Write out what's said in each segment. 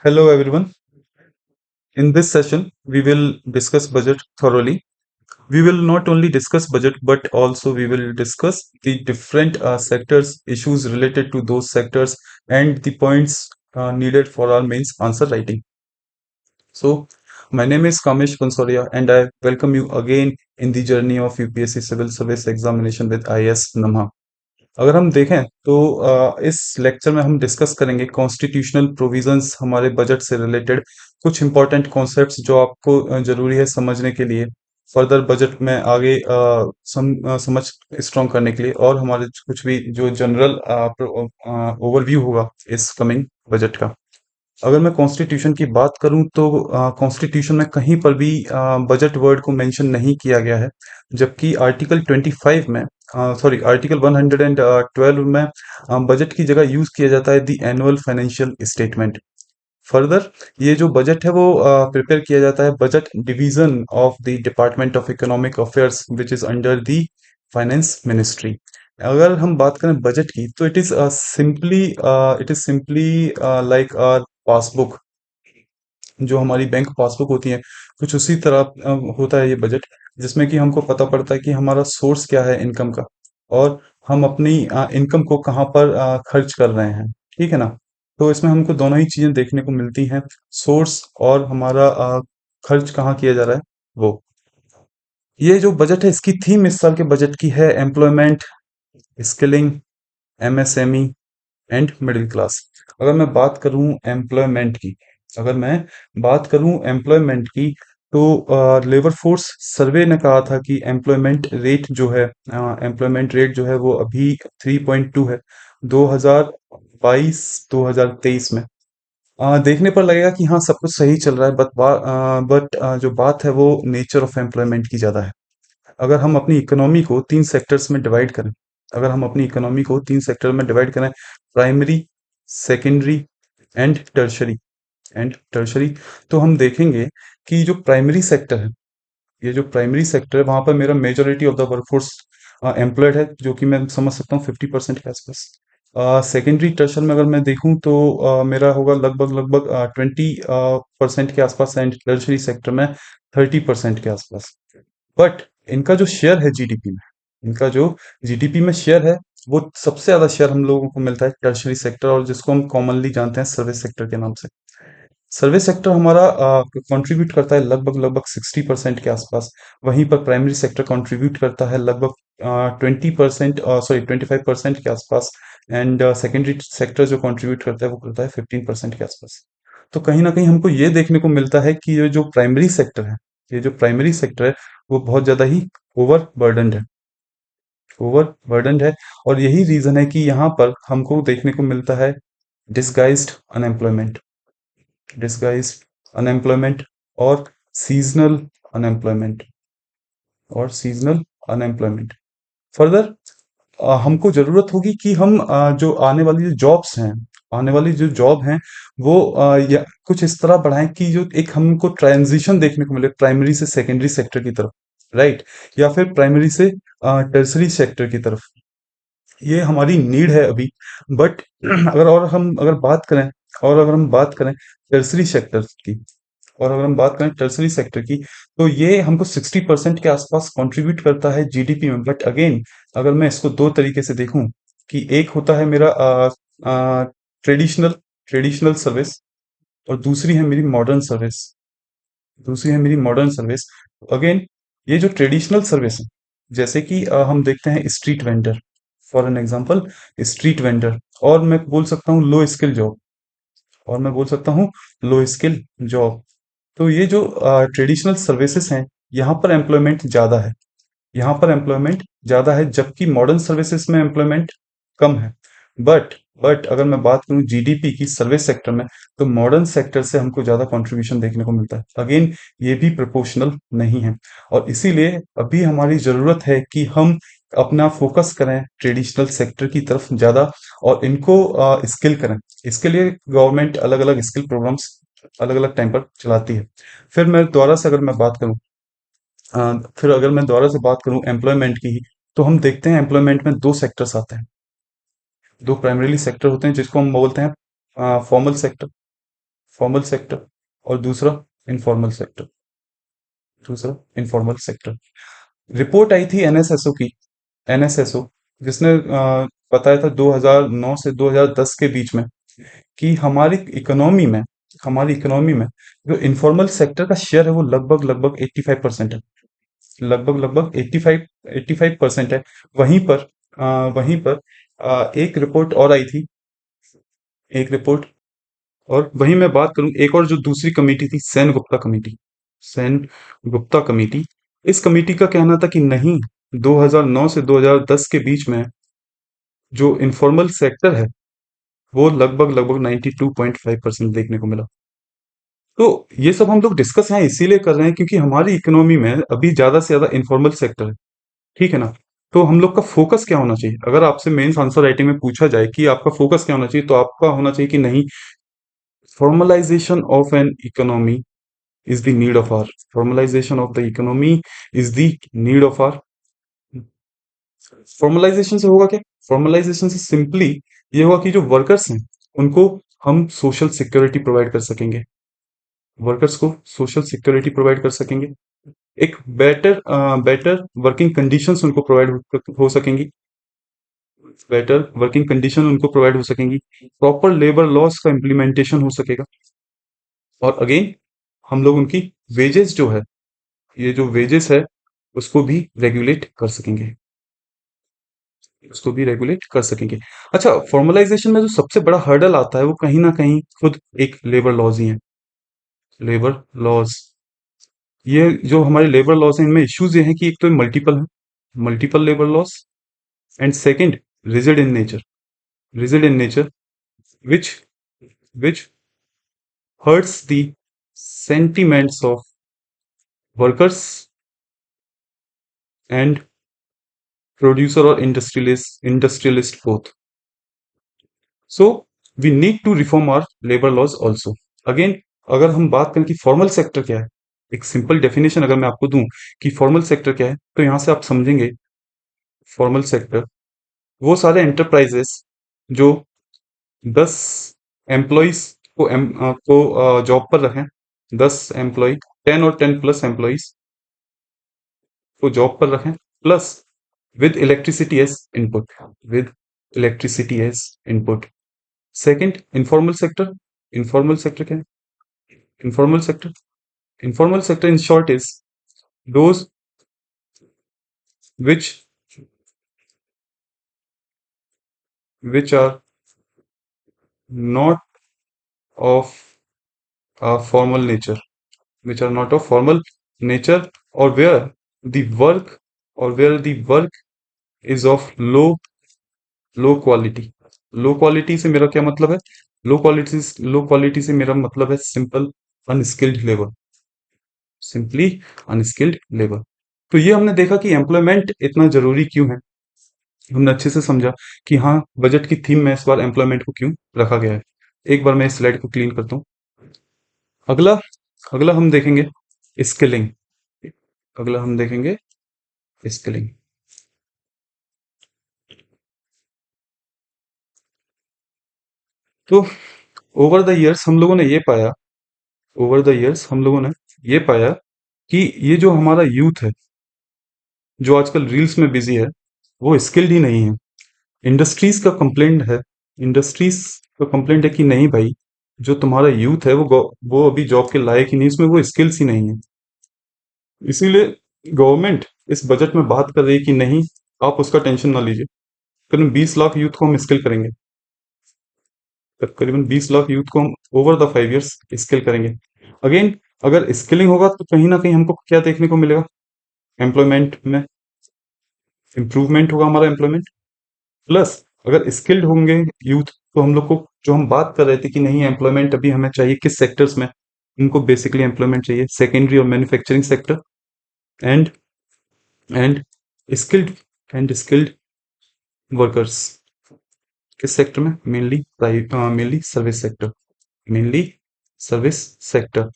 Hello everyone. In this session, we will discuss budget thoroughly. We will not only discuss budget, but also we will discuss the different sectors, issues related to those sectors, and the points needed for our mains answer writing. So, my name is Kamesh Bansoria, and I welcome you again in the journey of UPSC Civil Service Examination with IS Namha. अगर हम देखें तो इस lecture में हम discuss करेंगे constitutional provisions हमारे budget से रिलेटेड कुछ इंपॉर्टेंट कॉन्सेप्ट्स जो आपको जरूरी है समझने के लिए फर्दर बजट में आगे समझ स्ट्रॉन्ग करने के लिए और हमारे कुछ भी जो जनरल ओवरव्यू होगा इस कमिंग बजट का। अगर मैं कॉन्स्टिट्यूशन की बात करूं तो कॉन्स्टिट्यूशन में कहीं पर भी बजट वर्ड को मेंशन नहीं किया गया है, जबकि आर्टिकल 25 में सॉरी आर्टिकल 112 में बजट की जगह यूज किया जाता है the annual financial statement. Further ये जो बजट है वो प्रिपेयर किया जाता है budget division of the department of economic affairs which is under the finance ministry. अगर हम बात करें बजट की तो it is simply like passbook, जो हमारी बैंक पासबुक होती है कुछ उसी तरह होता है ये बजट, जिसमें कि हमको पता पड़ता है कि हमारा सोर्स क्या है इनकम का और हम अपनी इनकम को कहाँ पर खर्च कर रहे हैं। ठीक है ना। तो इसमें हमको दोनों ही चीजें देखने को मिलती हैं, सोर्स और हमारा खर्च कहाँ किया जा रहा है वो। ये जो बजट है इसकी थीम इस साल के बजट की है employment, skilling, MSME and middle class. अगर मैं बात करूं एम्प्लॉयमेंट की अगर मैं बात करूं एम्प्लॉयमेंट की तो लेबर फोर्स सर्वे ने कहा था कि एम्प्लॉयमेंट रेट जो है वो अभी 3.2 है 2022-2023 में। देखने पर लगेगा कि हाँ सब कुछ सही चल रहा है, बट जो बात है वो नेचर ऑफ एम्प्लॉयमेंट की ज्यादा है। अगर हम अपनी इकोनॉमी को तीन सेक्टर्स में डिवाइड करें अगर हम अपनी इकोनॉमी को तीन सेक्टर में डिवाइड करें, प्राइमरी, सेकेंडरी एंड टर्शरी, तो हम देखेंगे कि जो प्राइमरी सेक्टर है ये जो प्राइमरी सेक्टर है वहां पर मेरा majority of the workforce employed है, जो कि मैं समझ सकता हूँ 50% के आसपास। सेकेंडरी टर्शर में अगर मैं देखूं तो मेरा होगा लगभग लगभग 20% के आसपास एंड टर्शरी सेक्टर में 30% के आसपास। बट इनका जो शेयर है जीडीपी में इनका जो जीडीपी में शेयर है वो सबसे ज्यादा शेयर हम लोगों को मिलता है टर्शरी सेक्टर, और जिसको हम कॉमनली जानते हैं सर्विस सेक्टर के नाम से। सर्विस सेक्टर हमारा कंट्रीब्यूट करता है लगभग लगभग 60% के आसपास। वहीं पर प्राइमरी सेक्टर कंट्रीब्यूट करता है लगभग 20% सॉरी 25% के आसपास। एंड सेकेंडरी सेक्टर जो कंट्रीब्यूट करता है वो करता है 15% के आसपास। तो कहीं ना कहीं हमको ये देखने को मिलता है कि ये जो प्राइमरी सेक्टर है वो बहुत ज्यादा ही ओवर बर्डनड है। और यही रीजन है कि यहाँ पर हमको देखने को मिलता है डिसगाइज्ड अनएम्प्लॉयमेंट डिसगाइज्ड अनएम्प्लॉयमेंट और seasonal unemployment seasonal unemployment. Further हमको जरूरत होगी कि हम जो आने वाली जो जॉब हैं वो या कुछ इस तरह बढ़ाएं कि जो एक हमको ट्रांजिशन देखने को मिले प्राइमरी से सेकेंडरी सेक्टर की तरफ, राइट, या फिर प्राइमरी से टर्सरी सेक्टर की तरफ। ये हमारी नीड है अभी। बट अगर हम बात करें टर्सरी सेक्टर की और अगर हम बात करें टर्सरी सेक्टर की तो ये हमको 60% के आसपास कंट्रीब्यूट करता है जीडीपी में। बट अगेन अगर मैं इसको दो तरीके से देखूं कि एक होता है मेरा ट्रेडिशनल ट्रेडिशनल सर्विस और दूसरी है मेरी मॉडर्न सर्विस। अगेन ये जो ट्रेडिशनल सर्विस है, जैसे कि हम देखते हैं street vendor, for an example street vendor, और मैं बोल सकता हूँ लो स्किल जॉब और मैं बोल सकता हूँ लो स्किल जॉब। तो ये जो ट्रेडिशनल सर्विसेज हैं यहाँ पर एम्प्लॉयमेंट ज्यादा है, जबकि मॉडर्न सर्विसेज में एम्प्लॉयमेंट कम है। बट बट अगर मैं बात करूं जीडीपी की सर्विस सेक्टर में तो मॉडर्न सेक्टर से हमको ज्यादा कंट्रीब्यूशन देखने को मिलता है। अगेन ये भी प्रोपोर्शनल नहीं है, और इसीलिए अभी हमारी जरूरत है कि हम अपना फोकस करें ट्रेडिशनल सेक्टर की तरफ ज्यादा और इनको स्किल करें। इसके लिए गवर्नमेंट अलग अलग स्किल प्रोग्राम्स अलग अलग टाइम पर चलाती है। फिर मैं दोबारा से अगर मैं बात करूं फिर अगर मैं दोबारा से बात करूं एम्प्लॉयमेंट की ही, तो हम देखते हैं एम्प्लॉयमेंट में दो सेक्टर्स आते हैं, दो प्राइमरीली सेक्टर होते हैं जिसको हम बोलते हैं फॉर्मल सेक्टर फॉर्मल सेक्टर और दूसरा इनफॉर्मल सेक्टर। रिपोर्ट आई थी एनएसएसओ की, एनएसएसओ, जिसने बताया था 2009 से 2010 के बीच में कि हमारी इकोनॉमी में जो इनफॉर्मल सेक्टर का शेयर है वो लगभग लगभग 85% है। लगभग 85% है। वहीं पर वहीं पर एक रिपोर्ट और आई थी, एक रिपोर्ट, और वहीं मैं बात करूं एक और जो दूसरी कमेटी थी, सेन गुप्ता कमेटी। इस कमेटी का कहना था कि नहीं, 2009 से 2010 के बीच में जो इनफॉर्मल सेक्टर है वो लगभग लगभग 92.5% देखने को मिला। तो ये सब हम लोग डिस्कस यहाँ इसीलिए कर रहे हैं क्योंकि हमारी इकोनॉमी में अभी ज्यादा से ज्यादा इनफॉर्मल सेक्टर है, ठीक है ना। तो हम लोग का फोकस क्या होना चाहिए, अगर आपसे मेंस आंसर राइटिंग में पूछा जाए कि आपका फोकस क्या होना चाहिए, तो आपका होना चाहिए कि नहीं, formalisation of an economy is the need of our formalization of the economy is the need of our formalisation से होगा क्या, फॉर्मलाइजेशन से सिंपली ये होगा कि जो वर्कर्स हैं उनको हम सोशल सिक्योरिटी प्रोवाइड कर सकेंगे, वर्कर्स को सोशल सिक्योरिटी प्रोवाइड कर सकेंगे, एक बेटर वर्किंग कंडीशंस उनको प्रोवाइड हो सकेंगी, बेटर वर्किंग कंडीशन उनको प्रोवाइड हो सकेंगी, प्रॉपर लेबर लॉस का इम्प्लीमेंटेशन हो सकेगा, और अगेन हम लोग उनकी वेजेस जो है, ये जो वेजेस है उसको भी रेगुलेट कर सकेंगे, उसको भी रेगुलेट कर सकेंगे। अच्छा, फॉर्मलाइजेशन में जो सबसे बड़ा हर्डल आता है वो कहीं ना कहीं खुद एक लेबर लॉज ही है, लेबर लॉज। ये जो हमारे लेबर लॉज हैं इनमें इश्यूज ये हैं कि एक तो मल्टीपल है, multiple labour laws, and second rigid in nature, which which hurts the sentiments of workers and producer or industrialist both. So we need to reform our labor laws also. Again, अगर हम बात करें कि formal sector क्या है, एक simple definition अगर मैं आपको दूं कि फॉर्मल सेक्टर क्या है, तो यहां से आप समझेंगे फॉर्मल सेक्टर वो सारे एंटरप्राइजेस जो 10 एम्प्लॉयज को जॉब पर रखें, 10 एम्प्लॉय, 10 और 10 प्लस एम्प्लॉयज को जॉब पर रखें, plus with electricity as input, with electricity as input. Second, informal sector क्या है, informal sector informal sector in short is those which which are not of a formal nature, which are not of formal nature, or where the work or where the work is of low quality. Low quality से मेरा क्या मतलब है, low quality से मेरा मतलब है simple unskilled labour, simply unskilled labour. तो ये हमने देखा कि एम्प्लॉयमेंट इतना जरूरी क्यों है, हमने अच्छे से समझा कि हाँ, बजट की थीम में इस बार एम्प्लॉयमेंट को क्यों रखा गया है। एक बार मैं इस स्लाइड को क्लीन करता हूँ। अगला अगला हम देखेंगे स्किलिंग, अगला हम देखेंगे स्किलिंग। तो ओवर द इयर्स हम लोगों ने ये पाया, ओवर द इयर्स हम लोगों ने ये पाया कि ये जो हमारा यूथ है जो आजकल रील्स में बिजी है वो स्किल्ड ही नहीं है। इंडस्ट्रीज का कंप्लेंट है, इंडस्ट्रीज का कंप्लेंट है कि नहीं भाई, जो तुम्हारा यूथ है वो अभी जॉब के लायक ही नहीं, इसमें वो स्किल्स ही नहीं है। इसीलिए गवर्नमेंट इस बजट में बात कर रही है कि नहीं, आप उसका टेंशन ना लीजिए, करीबन 20 लाख यूथ को हम स्किल करेंगे, करीबन 20 लाख यूथ को हम ओवर द 5 इयर्स स्किल करेंगे। अगेन, अगर स्किलिंग होगा तो कहीं ना कहीं हमको क्या देखने को मिलेगा, एम्प्लॉयमेंट में इंप्रूवमेंट होगा, हमारा एम्प्लॉयमेंट। प्लस अगर स्किल्ड होंगे यूथ तो हम लोग को, जो हम बात कर रहे थे कि नहीं एम्प्लॉयमेंट अभी हमें चाहिए किस सेक्टर्स में, उनको बेसिकली एम्प्लॉयमेंट चाहिए सेकेंडरी और manufacturing sector, and and skilled skilled workers किस सेक्टर में, mainly service sector, mainly service sector.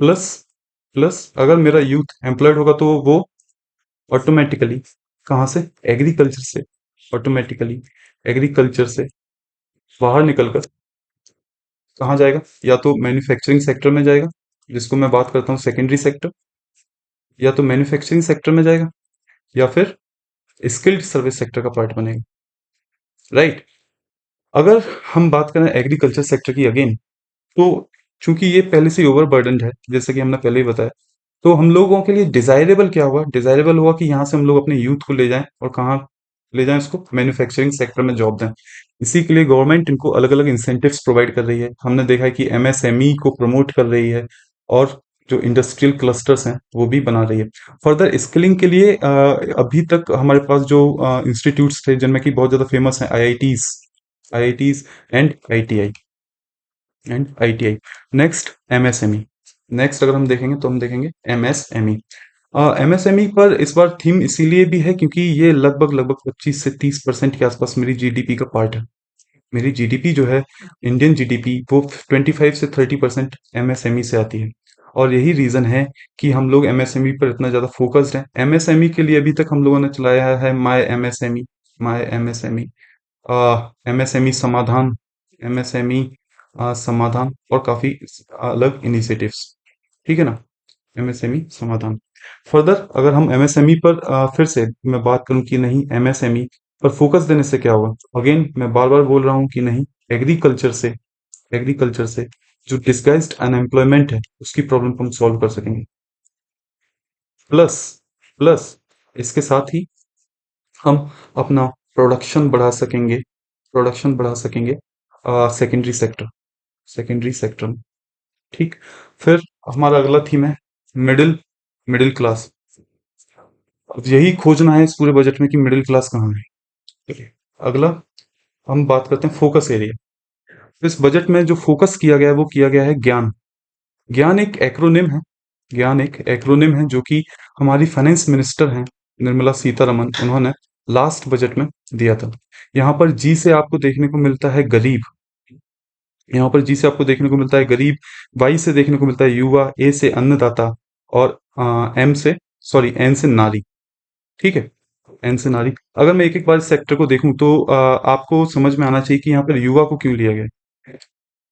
Plus plus अगर मेरा यूथ एम्प्लॉयड होगा तो वो ऑटोमेटिकली कहाँ से, एग्रीकल्चर से, ऑटोमेटिकली एग्रीकल्चर से बाहर निकलकर कहाँ जाएगा? या तो मैन्युफैक्चरिंग सेक्टर में जाएगा, जिसको मैं बात करता हूँ सेकेंडरी सेक्टर, या तो मैन्युफैक्चरिंग सेक्टर में जाएगा, या फिर स्किल्ड सर्विस सेक्टर का पार्ट बनेगा, राइट? अगर हम बात करें एग्रीकल्चर सेक्टर की अगेन, तो चूंकि ये पहले से ओवरबर्डन्ड है, जैसे कि हमने पहले ही बताया, तो हम लोगों के लिए डिजायरेबल क्या हुआ? डिजायरेबल हुआ कि यहाँ से हम लोग अपने यूथ को ले जाएं, और कहाँ ले जाएं उसको? मैन्युफैक्चरिंग सेक्टर में जॉब दें। इसी के लिए गवर्नमेंट इनको अलग अलग इंसेंटिव्स प्रोवाइड कर रही है। हमने देखा है कि एमएसएमई को प्रमोट कर रही है, और जो इंडस्ट्रियल क्लस्टर्स हैं वो भी बना रही है। फर्दर स्किलिंग के लिए अभी तक हमारे पास जो इंस्टीट्यूट्स थे जिनमें कि बहुत ज्यादा फेमस हैं, IITs and ITI. Next MSME. Next अगर हम देखेंगे तो हम देखेंगे एमएसएमई। एमएसएमई पर इस बार थीम इसीलिए भी है क्योंकि ये लगभग लगभग 25 से 30% के आसपास मेरी जीडीपी का पार्ट है। मेरी जीडीपी जो है, इंडियन जीडीपी, वो 25 से 30% एमएसएमई से आती है। और यही रीजन है कि हम लोग एमएसएमई पर इतना ज्यादा फोकस्ड हैं। एमएसएमई के लिए अभी तक हम लोगों ने चलाया है माय एमएसएमई, एमएसएमई समाधान, एमएसएमई समाधान, और काफी अलग इनिशिएटिव्स, ठीक है ना? एमएसएमई समाधान। फर्दर अगर हम एमएसएमई पर फिर से मैं बात करूं कि नहीं, एमएसएमई पर फोकस देने से क्या होगा? अगेन मैं बार बार बोल रहा हूं कि नहीं, एग्रीकल्चर से जो डिस्गाइज्ड अनएम्प्लॉयमेंट है उसकी प्रॉब्लम को हम सॉल्व कर सकेंगे। प्लस प्लस इसके साथ ही हम अपना प्रोडक्शन बढ़ा सकेंगे सेकेंडरी सेक्टर में, ठीक। फिर हमारा अगला थीम है मिडिल मिडिल क्लास। अब यही खोजना है इस पूरे बजट में कि मिडिल क्लास कहाँ है। ठीक है। अगला हम बात करते हैं फोकस एरिया। इस बजट में जो फोकस किया गया है वो किया गया है ज्ञान। ज्ञान एक एक्रोनिम है जो कि हमारी फाइनेंस मिनिस्टर हैं निर्मला सीतारमन, उन्होंने लास्ट बजट में दिया था। यहाँ पर जी से आपको देखने को मिलता है गरीब, यहाँ पर जी से आपको देखने को मिलता है गरीब, वाई से देखने को मिलता है युवा, ए से अन्नदाता, और एम से सॉरी एन से नारी, ठीक है। एन से नारी। अगर मैं एक एक बार इस सेक्टर को देखूं तो आपको समझ में आना चाहिए कि यहाँ पर युवा को क्यों लिया गया।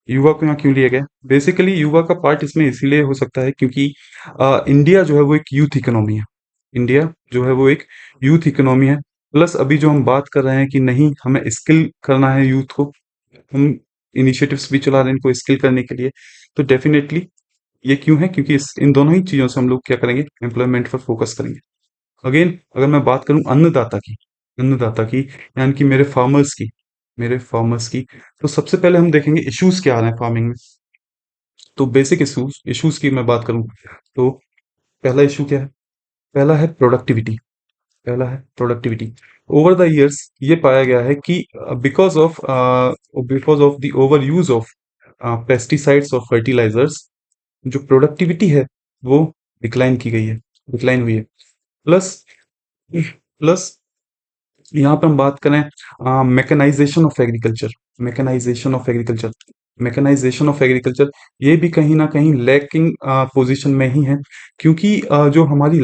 युवा को यहाँ क्यों लिया गया? बेसिकली युवा का पार्ट इसमें इसीलिए हो सकता है क्योंकि इंडिया जो है वो एक यूथ इकोनॉमी है। इंडिया जो है वो एक यूथ इकोनॉमी है। प्लस अभी जो हम बात कर रहे हैं कि नहीं, हमें स्किल करना है यूथ को, हम इनिशिएटिव्स भी चला रहे हैं इनको स्किल करने के लिए। तो डेफिनेटली ये क्यों है? क्योंकि इन दोनों ही चीजों से हम लोग क्या करेंगे? एम्प्लॉयमेंट पर फोकस करेंगे। अगेन अगर मैं बात करूं अन्नदाता की यानी कि मेरे फार्मर्स की, तो सबसे पहले हम देखेंगे इश्यूज क्या आ रहे हैं फार्मिंग में। तो बेसिक इश्यूज की मैं बात करूं तो पहला इशू क्या है? पहला है प्रोडक्टिविटी। ओवर द इयर्स ये पाया गया है कि because of the over use of pesticides और फर्टिलाइजर्स, जो प्रोडक्टिविटी है वो डिक्लाइन हुई है। प्लस प्लस यहाँ पे हम बात करें mechanization of agriculture mechanization of agriculture, ये भी कहीं ना कहीं लैकिंग पोजीशन में ही है। क्योंकि जो हमारी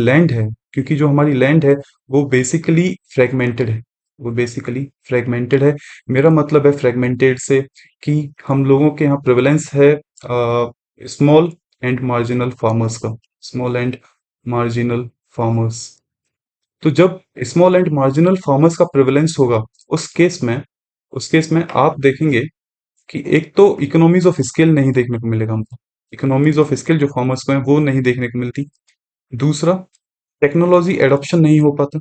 लैंड है वो बेसिकली फ्रेगमेंटेड है। मेरा मतलब है फ्रेगमेंटेड से कि हम लोगों के यहाँ प्रेवलेंस है स्मॉल एंड मार्जिनल फार्मर्स का। स्मॉल एंड मार्जिनल फार्मर्स तो जब स्मॉल एंड मार्जिनल फार्मर्स का प्रेवलेंस होगा, उस केस में आप देखेंगे कि एक तो इकोनॉमीज ऑफ स्केल नहीं देखने को मिलेगा हमको। इकोनॉमीज ऑफ स्केल जो फार्मर्स को है वो नहीं देखने को मिलती। दूसरा, टेक्नोलॉजी एडॉप्शन नहीं हो पाता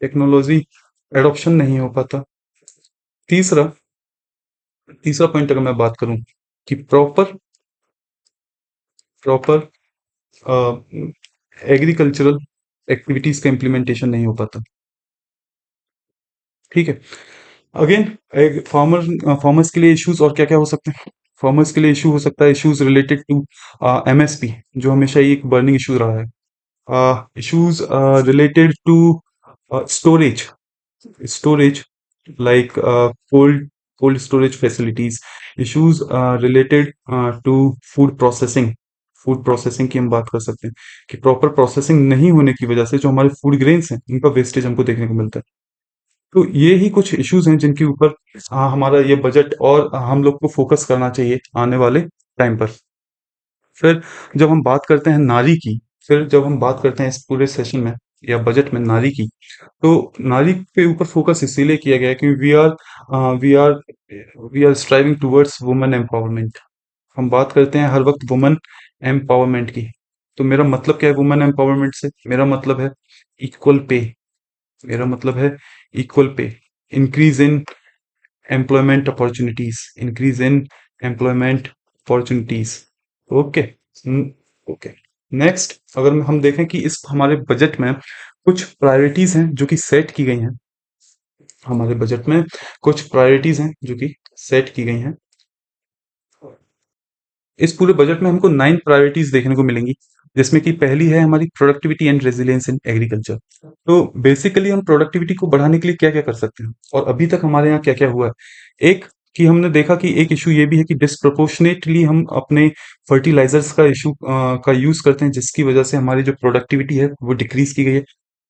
टेक्नोलॉजी एडॉप्शन नहीं हो पाता। तीसरा तीसरा पॉइंट अगर मैं बात करूं कि प्रॉपर प्रॉपर एग्रीकल्चरल एक्टिविटीज का इम्प्लीमेंटेशन नहीं हो पाता, ठीक है। अगेन फार्मर्स के लिए इश्यूज और क्या क्या हो सकते हैं? फार्मर्स के लिए इशू हो सकता है इश्यूज रिलेटेड टू एमएसपी, जो हमेशा ही एक बर्निंग इशू रहा है। Issues related to storage like cold storage facilities. Issues related to food processing की हम बात कर सकते हैं कि प्रॉपर प्रोसेसिंग नहीं होने की वजह से जो हमारे फूड ग्रेन्स हैं उनका वेस्टेज हमको देखने को मिलता है। तो ये ही कुछ इश्यूज हैं जिनके ऊपर हमारा ये बजट और हम लोग को फोकस करना चाहिए आने वाले टाइम पर। फिर जब हम बात करते हैं नारी की, फिर जब हम बात करते हैं इस पूरे सेशन में या बजट में नारी की, तो नारी के ऊपर फोकस इसीलिए किया गया है क्योंकि we are we are striving towards women empowerment. हम बात करते हैं हर वक्त वुमेन एम्पावरमेंट की। तो मेरा मतलब क्या है वुमेन एम्पावरमेंट से? मेरा मतलब है इक्वल पे। मेरा मतलब है equal pay, increase in employment opportunities, increase in employment opportunities. Okay. Okay. Next अगर हम देखें कि इस हमारे बजट में कुछ प्रायोरिटीज हैं जो कि सेट की गई हैं। हमारे बजट में कुछ प्रायोरिटीज हैं जो कि सेट की गई हैं। इस पूरे बजट में हमको 9 प्रायोरिटीज देखने को मिलेंगी, जिसमें कि पहली है हमारी productivity and resilience in agriculture. तो बेसिकली हम प्रोडक्टिविटी को बढ़ाने के लिए क्या क्या कर सकते हैं और अभी तक हमारे यहाँ क्या क्या हुआ है। एक कि हमने देखा कि एक इशू ये भी है कि डिस्प्रोपोर्शनेटली हम अपने फर्टिलाइजर्स का इशू का यूज करते हैं, जिसकी वजह से हमारी जो प्रोडक्टिविटी है वो डिक्रीज की गई है।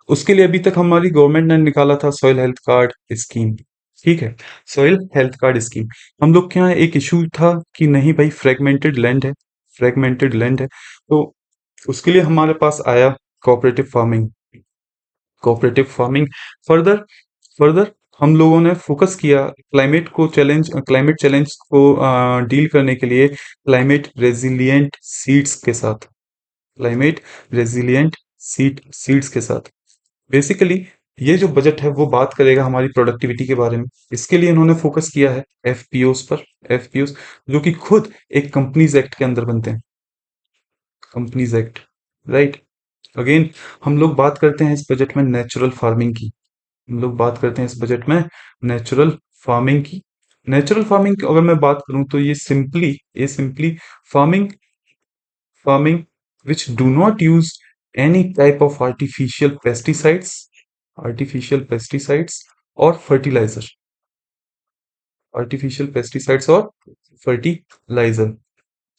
उसके लिए अभी तक हमारी गवर्नमेंट ने निकाला था सॉइल हेल्थ कार्ड स्कीम। ठीक है, सॉइल हेल्थ कार्ड स्कीम। हम लोग के यहाँ एक इशू था कि नहीं भाई फ्रेगमेंटेड लैंड है, फ्रेगमेंटेड लैंड है, तो उसके लिए हमारे पास आया cooperative farming. Cooperative farming further further हम लोगों ने फोकस किया क्लाइमेट चैलेंज को डील करने के लिए क्लाइमेट रेजिलिएंट सीड्स के साथ, क्लाइमेट रेजिलिएंट सीड्स के साथ। बेसिकली ये जो बजट है वो बात करेगा हमारी प्रोडक्टिविटी के बारे में। इसके लिए इन्होंने फोकस किया है एफपीओस पर। एफपीओस जो कि खुद एक कंपनीज एक्ट के अंदर बनते हैं, कंपनीज एक्ट, राइट। अगेन हम लोग बात करते हैं इस बजट में नेचुरल फार्मिंग की। हम लोग बात करते हैं इस बजट में नेचुरल फार्मिंग की। नेचुरल फार्मिंग अगर मैं बात करूं तो ये simply farming farming which do not use any type of artificial pesticides or fertilizer।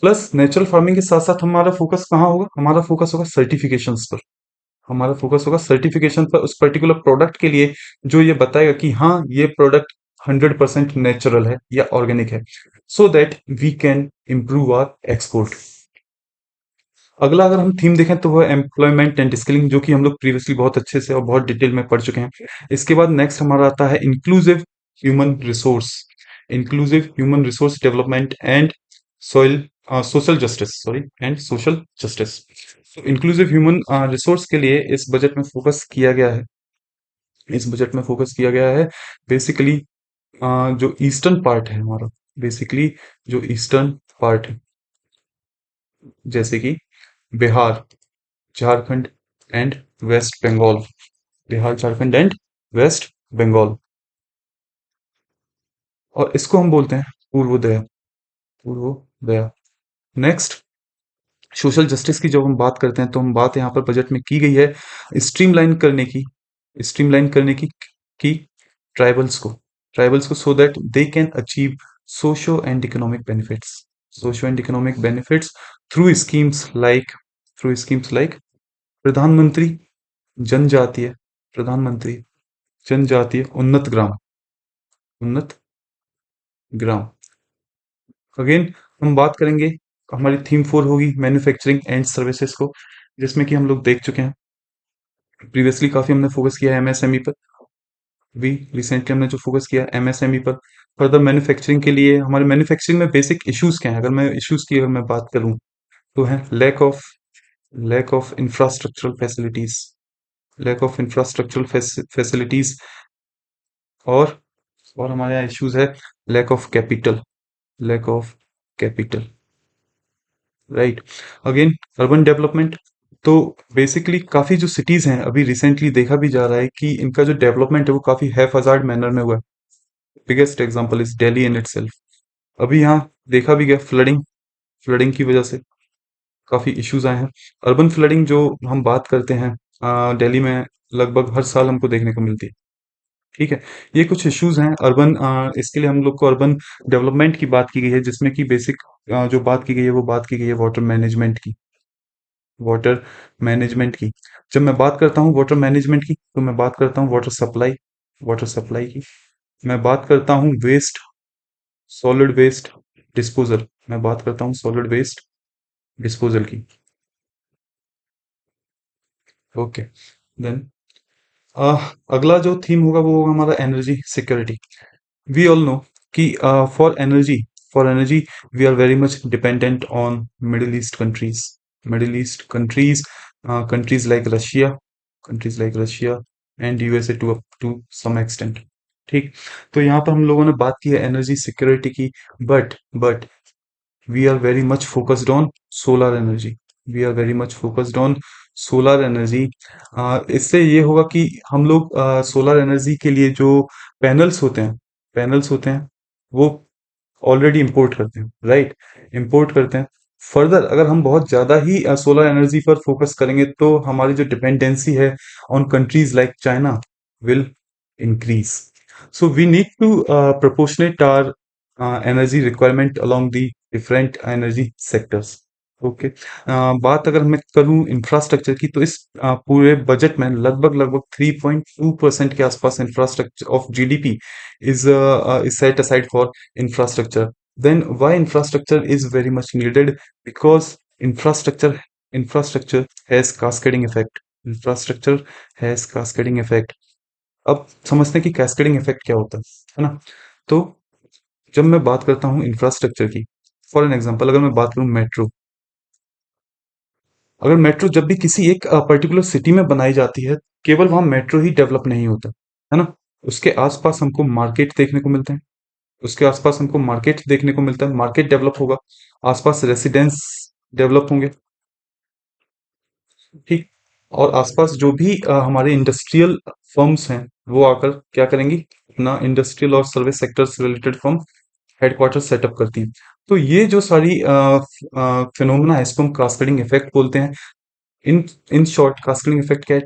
Plus natural farming के साथ साथ हमारा फोकस कहाँ होगा? हमारा फोकस होगा सर्टिफिकेशंस पर। हमारा फोकस होगा सर्टिफिकेशन पर उस पर्टिकुलर प्रोडक्ट के लिए जो ये बताएगा कि हाँ ये प्रोडक्ट 100% नेचुरल है या ऑर्गेनिक है, so that we can improve our export. अगला अगर हम थीम देखें तो वो एम्प्लॉयमेंट एंड स्किलिंग, जो कि हम लोग प्रीवियसली बहुत अच्छे से और बहुत डिटेल में पढ़ चुके हैं। इसके बाद नेक्स्ट हमारा आता है inclusive human resource, inclusive human resource development and soil social justice, sorry, and social justice. Inclusive human resource के लिए इस बजट में फोकस किया गया है। इस बजट में फोकस किया गया है बेसिकली जो ईस्टर्न पार्ट है हमारा, बेसिकली जो ईस्टर्न पार्ट है, जैसे कि बिहार, झारखंड एंड वेस्ट बंगाल। बिहार, झारखंड एंड वेस्ट बंगाल, और इसको हम बोलते हैं Purvodaya, Purvodaya. Next social justice की जब हम बात करते हैं तो हम बात यहाँ पर बजट में की गई है स्ट्रीमलाइन करने की, स्ट्रीमलाइन करने की ट्राइबल्स को, so that they can achieve socio and economic benefits, socio and economic benefits through schemes like प्रधानमंत्री जनजातीय प्रधानमंत्री जनजातीय उन्नत ग्राम। अगेन हम बात करेंगे, हमारी थीम 4 होगी मैन्युफैक्चरिंग एंड सर्विसेज को, जिसमें कि हम लोग देख चुके हैं प्रीवियसली काफी हमने फोकस किया है एमएसएमई पर। भी रिसेंटली हमने जो फोकस किया एमएसएमई पर। फर्दर मैन्युफैक्चरिंग के लिए हमारे मैन्युफैक्चरिंग में बेसिक इश्यूज क्या हैं? अगर मैं बात करूं तो है lack of infrastructural facilities, lack of infrastructural facilities, और हमारे यहाँ इश्यूज है lack of capital, lack of capital, right. Again urban development, तो बेसिकली काफी जो सिटीज हैं अभी रिसेंटली देखा भी जा रहा है कि इनका जो डेवलपमेंट है वो काफी हैफाजार्ड मैनर में हुआ है। Biggest example is Delhi in itself. अभी यहाँ देखा भी गया फ्लडिंग की वजह से काफी इश्यूज आए हैं। अर्बन फ्लडिंग जो हम बात करते हैं दिल्ली में लगभग हर साल हमको देखने को मिलती है। ठीक है, ये कुछ इश्यूज हैं अर्बन, इसके लिए हम लोग को अर्बन डेवलपमेंट की बात की गई है, जिसमें कि बेसिक जो बात की गई है वो बात की गई है वाटर मैनेजमेंट की। जब मैं बात करता हूँ वाटर मैनेजमेंट की तो मैं बात करता हूँ वाटर सप्लाई, वाटर सप्लाई की। मैं बात करता हूँ वेस्ट, सॉलिड वेस्ट डिस्पोजल। मैं बात करता हूँ सॉलिड वेस्ट डिस्पोजल की। ओके, देन अगला जो थीम होगा वो होगा हमारा energy security. We all know कि for energy we are very much dependent on middle east countries. Middle east countries, countries like Russia and USA to some extent. ठीक। तो यहाँ पर हम लोगों ने बात की है एनर्जी सिक्योरिटी की। But we are very much focused on solar energy। we are very much focused on solar energy। इससे ये होगा कि हम लोग सोलर एनर्जी के लिए जो पैनल्स होते हैं वो ऑलरेडी इंपोर्ट करते हैं, राइट। इंपोर्ट करते हैं। फर्दर अगर हम बहुत ज्यादा ही सोलर एनर्जी पर फोकस करेंगे तो हमारी जो डिपेंडेंसी है on countries like China will increase। So we need to proportionate our energy requirement along the different energy sectors। Okay. बात अगर मैं करूं इंफ्रास्ट्रक्चर की तो इस पूरे बजट में लगभग लगभग 3.2% के आसपास infrastructure of GDP is set aside for infrastructure। then why infrastructure is very much needed? Because infrastructure has cascading effect। infrastructure has cascading effect। अब समझते हैं कि कैस्केडिंग इफेक्ट क्या होता है ना। तो जब मैं बात करता हूँ इंफ्रास्ट्रक्चर की, फॉर एन एग्जांपल अगर मैं बात करूँ मेट्रो, अगर मेट्रो जब भी किसी एक पर्टिकुलर सिटी में बनाई जाती है, केवल वहां मेट्रो ही डेवलप नहीं होता है ना। उसके आसपास हमको मार्केट देखने को मिलते हैं। उसके आसपास हमको मार्केट देखने को मिलता है, मार्केट डेवलप होगा, आसपास रेसिडेंस डेवलप होंगे। ठीक। और आसपास जो भी हमारे इंडस्ट्रियल फर्म्स हैं वो आकर क्या करेंगी, अपना इंडस्ट्रियल और सर्विस सेक्टर से रिलेटेड फर्म हेडक्वार्टर सेटअप करती हैं। तो ये जो सारी फिनोमेना है इसको हम कास्केडिंग इफेक्ट बोलते हैं। In in short cascading effect क्या है?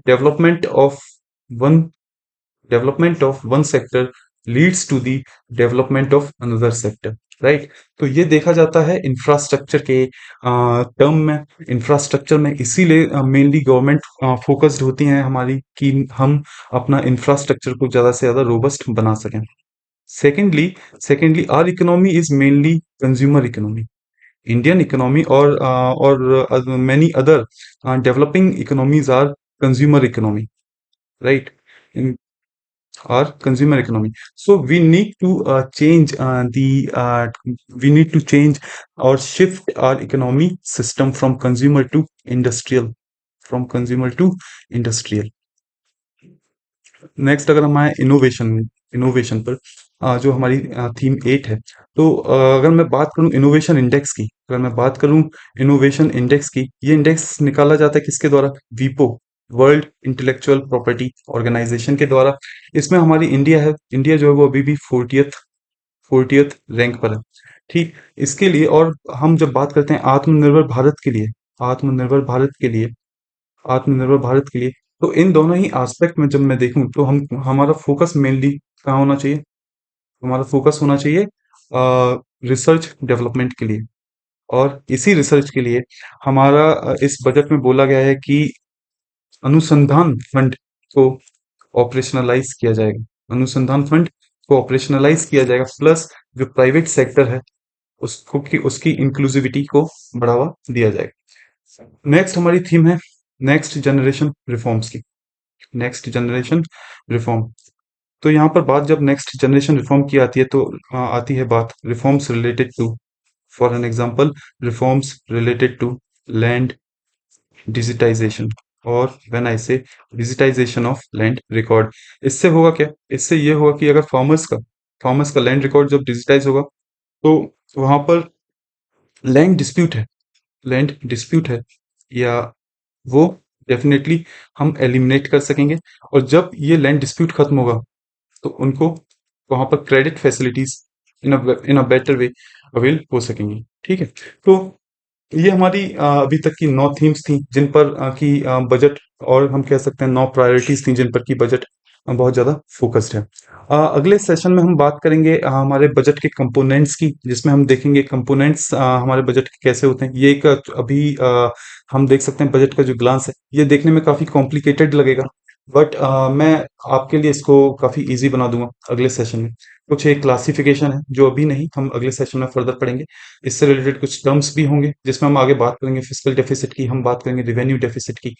One development of one sector leads to the development of another sector, right. तो ये देखा जाता है इंफ्रास्ट्रक्चर के टर्म में। इंफ्रास्ट्रक्चर में इसीलिए मेनली गवर्नमेंट फोकस्ड होती है हमारी कि हम अपना इंफ्रास्ट्रक्चर को ज्यादा से ज्यादा रोबस्ट बना सकें। Secondly R economy is mainly consumer economy. Indian economy और many other developing economies are consumer economy, right? In our consumer economy, so we need to change or shift our economy system from consumer to industrial। Next अगर हम आए innovation पर, जो हमारी theme 8 है। तो अगर मैं बात करूं इनोवेशन इंडेक्स की, ये इंडेक्स निकाला जाता है किसके द्वारा? वीपो, वर्ल्ड इंटेलेक्चुअल प्रॉपर्टी ऑर्गेनाइजेशन के द्वारा। इसमें हमारी इंडिया जो है वो अभी भी 40th रैंक पर है। ठीक। इसके लिए और हम जब बात करते हैं आत्मनिर्भर भारत के लिए आत्मनिर्भर भारत के लिए, तो इन दोनों ही एस्पेक्ट में जब मैं देखूं तो हम हमारा फोकस मेनली कहाँ होना चाहिए? हमारा फोकस होना चाहिए रिसर्च डेवलपमेंट के लिए। और इसी रिसर्च के लिए हमारा इस बजट में बोला गया है कि अनुसंधान फंड को ऑपरेशनलाइज किया जाएगा। अनुसंधान फंड को ऑपरेशनलाइज किया जाएगा, प्लस जो प्राइवेट सेक्टर है उसकी इंक्लूसिविटी को बढ़ावा दिया जाएगा। नेक्स्ट हमारी थीम है नेक्स्ट जनरेशन रिफॉर्म्स की। Next generation reform. तो यहाँ पर बात जब नेक्स्ट जनरेशन रिफॉर्म की आती है तो आती है बात reforms related to, for an example, reforms related to land digitization, और when I say digitization of land record. इससे होगा क्या? इससे ये होगा कि अगर फार्मर्स का लैंड रिकॉर्ड जब डिजिटाइज होगा तो वहां पर लैंड डिस्प्यूट है लैंड डिस्प्यूट है या वो डेफिनेटली हम एलिमिनेट कर सकेंगे। और जब ये लैंड डिस्प्यूट खत्म होगा तो उनको वहां पर credit facilities in a better way avail हो सकेंगी। ठीक है। तो ये हमारी अभी तक की 9 थीम्स थी जिन पर बजट, और हम कह सकते हैं 9 प्रायोरिटीज थी जिन पर की बजट बहुत ज्यादा फोकस्ड है। अगले सेशन में हम बात करेंगे हमारे बजट के कंपोनेंट्स की, जिसमें हम देखेंगे कंपोनेंट्स हमारे बजट के कैसे होते हैं। ये एक अभी हम देख सकते हैं बजट का जो ग्लांस है ये देखने में काफी कॉम्प्लिकेटेड लगेगा, बट मैं आपके लिए इसको काफ़ी इजी बना दूंगा अगले सेशन में। कुछ एक क्लासिफिकेशन है जो अभी नहीं, हम अगले सेशन में फर्दर पढ़ेंगे। इससे रिलेटेड कुछ टर्म्स भी होंगे जिसमें हम आगे बात करेंगे, फिस्कल डेफिसिट की, हम बात करेंगे रिवेन्यू डेफिसिट की,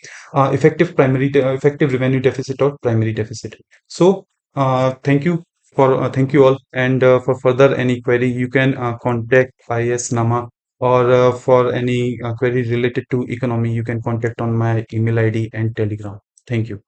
इफेक्टिव रिवेन्यू डेफिसिट और primary deficit. So thank you all, and for further any query you can contact IS Nama, or for any query related to economy you can contact on my email ID and Telegram. Thank you.